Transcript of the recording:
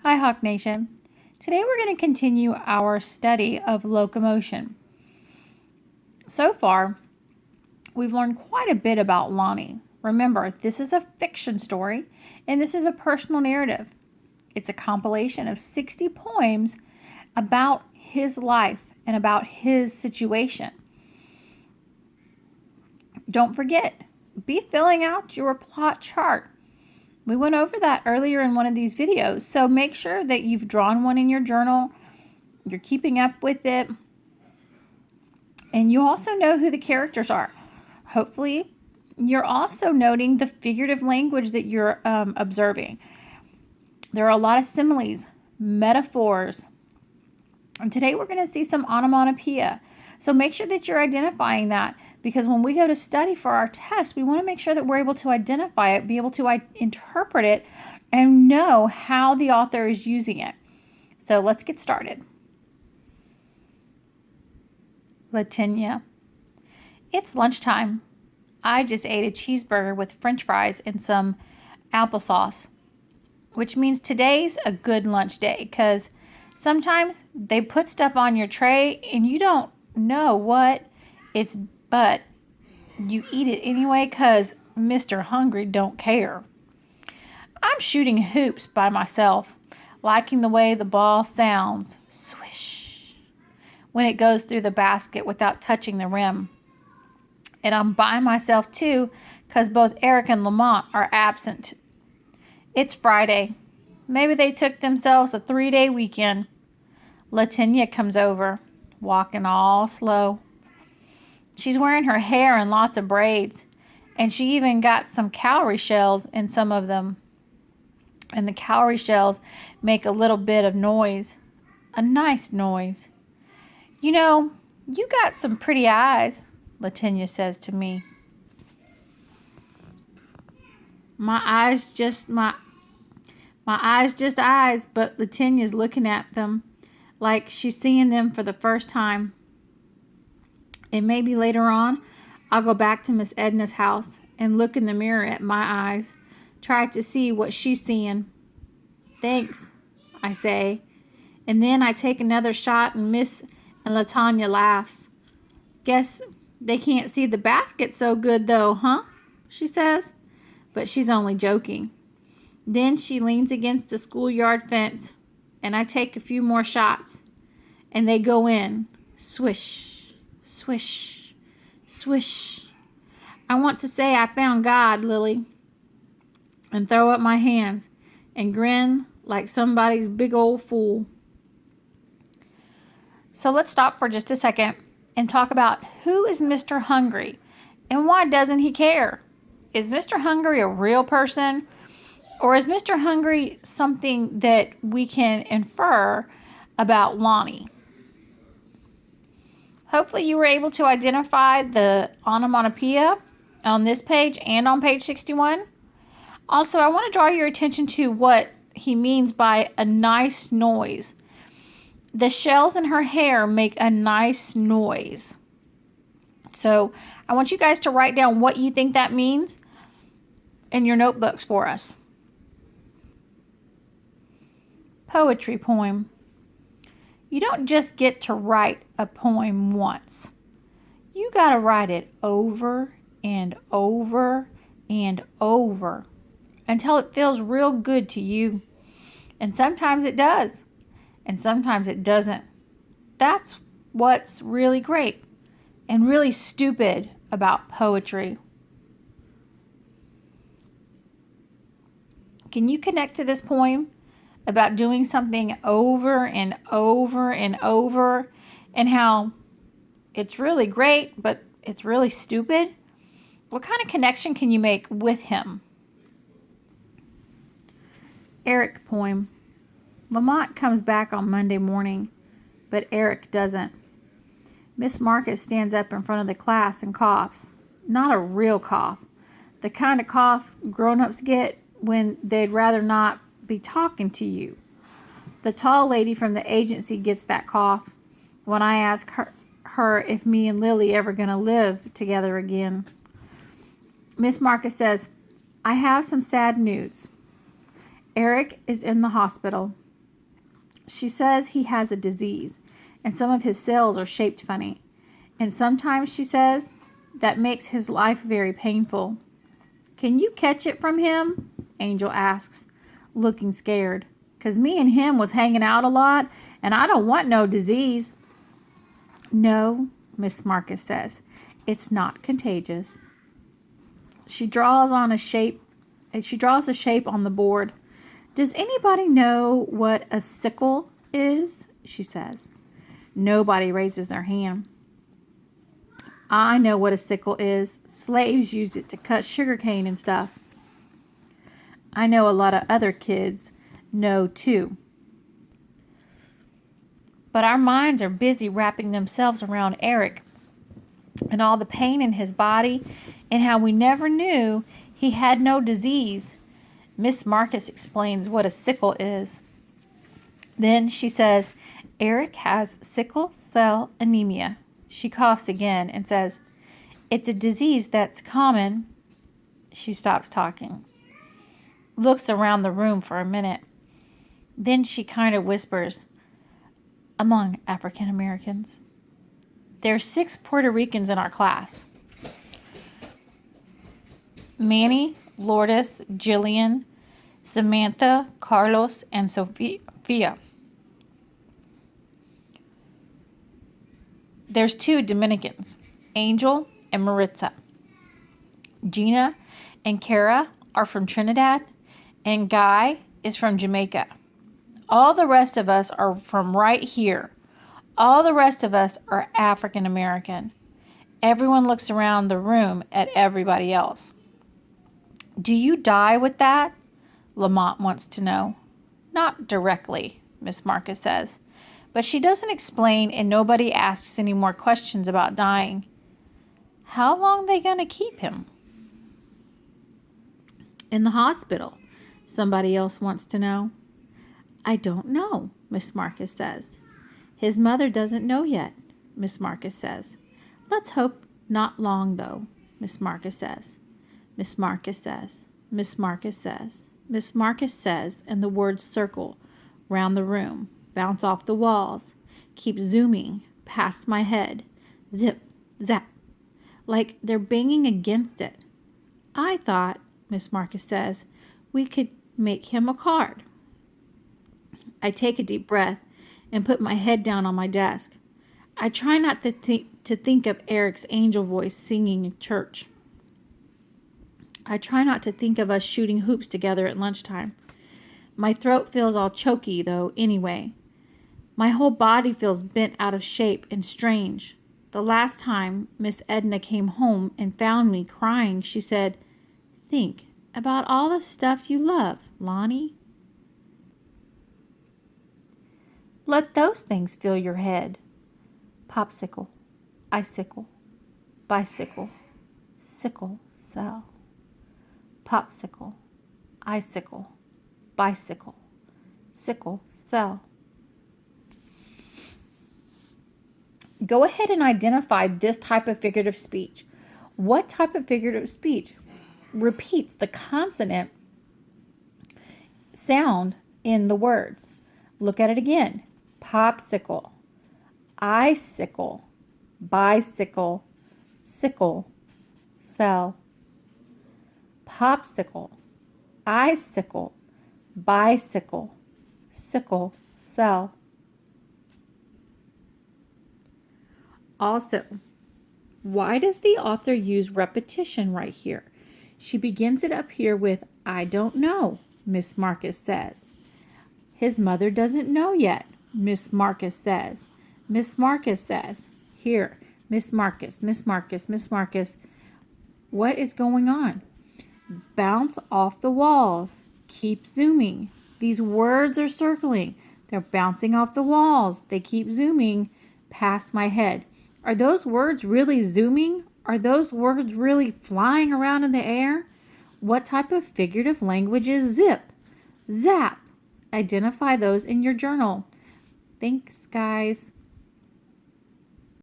Hi, Hawk Nation. Today we're going to continue our study of locomotion. So far, we've learned quite a bit about Lonnie. Remember, this is a fiction story, and this is a personal narrative. It's a compilation of 60 poems about his life and about his situation. Don't forget, be filling out your plot chart. We went over that earlier in one of these videos, so make sure that you've drawn one in your journal, you're keeping up with it, and you also know who the characters are. Hopefully, you're also noting the figurative language that you're observing. There are a lot of similes, metaphors, and today we're going to see some onomatopoeia. So make sure that you're identifying that, because when we go to study for our test, we want to make sure that we're able to identify it, be able to interpret it, and know how the author is using it. So let's get started. Latinia. It's lunchtime. I just ate a cheeseburger with french fries and some applesauce, which means today's a good lunch day, because sometimes they put stuff on your tray and you don't know what it's, but you eat it anyway because Mr. Hungry don't care. I'm shooting hoops by myself, liking the way the ball sounds, swish, when it goes through the basket without touching the rim. And I'm by myself too, because both Eric and Lamont are absent. It's Friday. Maybe they took themselves a 3-day weekend. Latinia comes over, walking all slow. She's wearing her hair in lots of braids, and she even got some cowrie shells in some of them. And the cowrie shells make a little bit of noise, a nice noise. You know, you got some pretty eyes, Latinia says to me. My eyes just eyes, but Latinia's looking at them like she's seeing them for the first time. And maybe later on, I'll go back to Miss Edna's house and look in the mirror at my eyes, try to see what she's seeing. Thanks, I say. And then I take another shot and Miss and Latanya laughs. Guess they can't see the basket so good though, huh? She says. But she's only joking. Then she leans against the schoolyard fence, and I take a few more shots, and they go in. Swish, swish, swish. I want to say I found God, Lily, and throw up my hands and grin like somebody's big old fool. So let's stop for just a second and talk about who is Mr. Hungry and why doesn't he care? Is Mr. Hungry a real person? Or is Mr. Hungry something that we can infer about Lonnie? Hopefully you were able to identify the onomatopoeia on this page and on page 61. Also, I want to draw your attention to what he means by a nice noise. The shells in her hair make a nice noise. So I want you guys to write down what you think that means in your notebooks for us. Poetry poem. You don't just get to write a poem once. You gotta write it over and over and over until it feels real good to you. And sometimes it does, and sometimes it doesn't. That's what's really great and really stupid about poetry. Can you connect to this poem about doing something over and over and over, and how it's really great, but it's really stupid? What kind of connection can you make with him? Eric poem. Lamont comes back on Monday morning, but Eric doesn't. Miss Marcus stands up in front of the class and coughs. Not a real cough. The kind of cough grown-ups get when they'd rather not be talking to you. The tall lady from the agency gets that cough when I ask her if me and Lily ever gonna live together again. Miss Marcus says, I have some sad news. Eric is in the hospital. She says he has a disease, and some of his cells are shaped funny. And sometimes, she says, that makes his life very painful. Can you catch it from him? Angel asks, looking scared. 'Cause me and him was hanging out a lot, and I don't want no disease. No, Miss Marcus says. It's not contagious. She draws a shape on the board. Does anybody know what a sickle is? She says. Nobody raises their hand. I know what a sickle is. Slaves used it to cut sugarcane and stuff. I know a lot of other kids know too. But our minds are busy wrapping themselves around Eric and all the pain in his body and how we never knew he had no disease. Miss Marcus explains what a sickle is. Then she says, Eric has sickle cell anemia. She coughs again and says, it's a disease that's common. She stops talking. Looks around the room for a minute. Then she kind of whispers, among African Americans. There's 6 Puerto Ricans in our class. Manny, Lourdes, Jillian, Samantha, Carlos, and Sophia. There's 2 Dominicans, Angel and Maritza. Gina and Kara are from Trinidad, and Guy is from Jamaica. All the rest of us are from right here. All the rest of us are African American. Everyone looks around the room at everybody else. Do you die with that? Lamont wants to know. Not directly, Miss Marcus says. But she doesn't explain, and nobody asks any more questions about dying. How long are they going to keep him? In the hospital, somebody else wants to know. I don't know, Miss Marcus says. His mother doesn't know yet, Miss Marcus says. Let's hope not long, though, Miss Marcus says. Miss Marcus says. Miss Marcus says. Miss Marcus says, and the words circle round the room, bounce off the walls, keep zooming past my head, zip, zap, like they're banging against it. I thought, Miss Marcus says, we could make him a card. I take a deep breath and put my head down on my desk. I try not to think of Eric's angel voice singing in church. I try not to think of us shooting hoops together at lunchtime. My throat feels all choky, though, anyway. My whole body feels bent out of shape and strange. The last time Miss Edna came home and found me crying, she said, think about all the stuff you love, Lonnie. Let those things fill your head. Popsicle, icicle, bicycle, sickle cell. Popsicle, icicle, bicycle, sickle cell. Go ahead and identify this type of figurative speech. What type of figurative speech repeats the consonant sound in the words? Look at it again. Popsicle, icicle, bicycle, sickle, cell. Popsicle, icicle, bicycle, sickle, cell. Also, why does the author use repetition right here? She begins it up here with, I don't know, Miss Marcus says. His mother doesn't know yet, Miss Marcus says. Miss Marcus says. Here, Miss Marcus, Miss Marcus, Miss Marcus. What is going on? Bounce off the walls. Keep zooming. These words are circling. They're bouncing off the walls. They keep zooming past my head. Are those words really zooming? Are those words really flying around in the air? What type of figurative language is zip? Zap. Identify those in your journal. Thanks, guys.